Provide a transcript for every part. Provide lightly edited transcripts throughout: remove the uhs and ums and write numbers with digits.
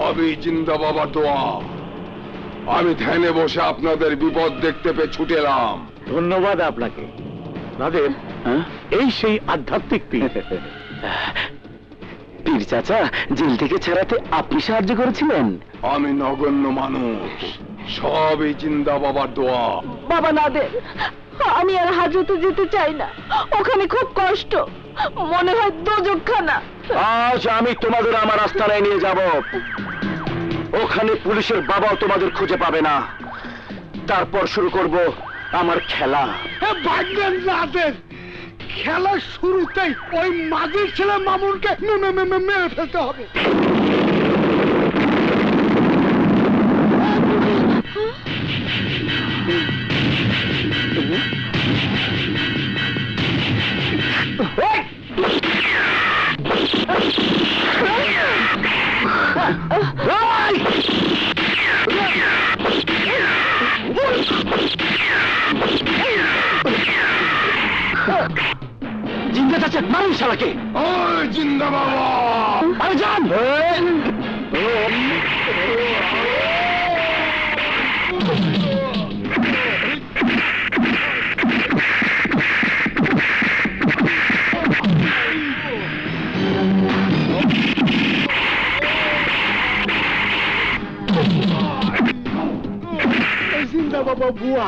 সবই জিন্দা বাবার দোয়া। আমি ধ্যানে বসে আপনাদের বিপদ দেখতে পেয়ে ছুটে এলাম। ধন্যবাদ আপনাকে নাদের। এই সেই আধ্যাত্মিক পীর। পীর চাচা, জেল থেকে ছাড়াতে আপনি সাহায্য করেছিলেন? আমি নগণ্য মানুষ, সবই জিন্দা বাবার দোয়া। বাবা নাদের, আমি আর হাজতে যেতে চাই না, ওখানে খুব কষ্ট, মনে হয় দোজখখানা। আজ আমি তোমাদের আমার আস্তানায় নিয়ে যাব। ওখানে পুলিশের বাবাও তোমাদের খুঁজে পাবে না। তারপর শুরু করব আমার খেলা। ভাগ্যের নাদের, খেলার শুরুতেই ওই মাঝির ছেলে মামুনকে মেরে ফেলতে হবে। জিন্দা চাচা, মারুন শালাকে। ওই জিন্দা বাবা, আরে যান। জিন্দা বাবা বুয়া।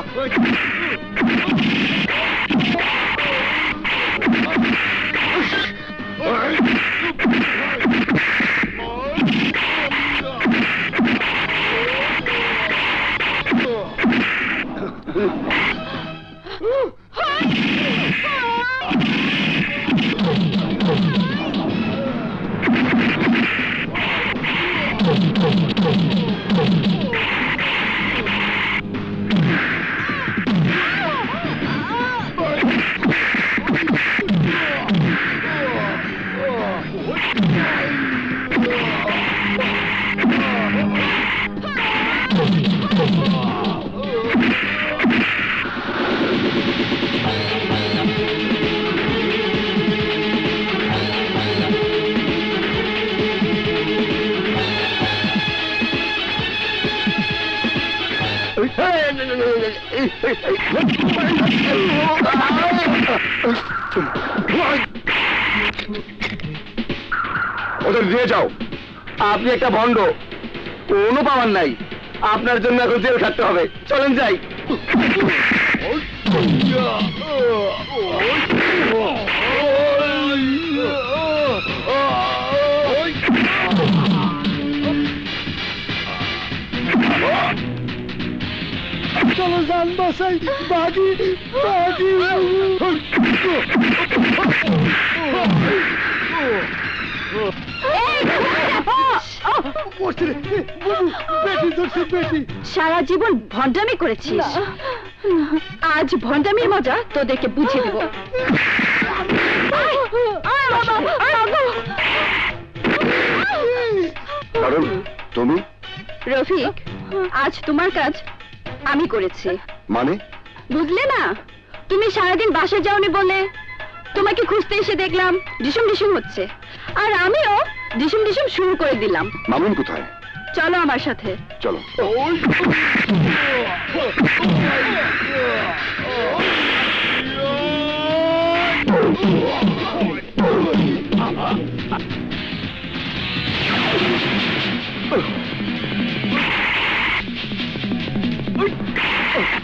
ওদের দিয়ে যাও। আপনি একটা ভণ্ড, কোনো পাওয়ার নাই। আপনার জন্য এখন জেল খাটতে হবে। চলেন যাই। চলো যান বাসাই, বাগি বাগি। সারা জীবন ভণ্ডামি করেছিস, আজ ভণ্ডামির মজা তোদেরকে বুঝিয়ে দেব। কারণ তুমি রফিক, আজ তোমার কাজ আমি করেছি। মানে? বুঝলে না, তুমি সারাদিন বাসায় যাওনি বলে তোমাকে খুঁজতে এসে দেখলাম ডিসুম ডিসুম হচ্ছে, আর আমিও ডিসুম ডিসুম শুরু করে দিলাম। মামুন কোথায়? চলো আমার সাথে। চলো।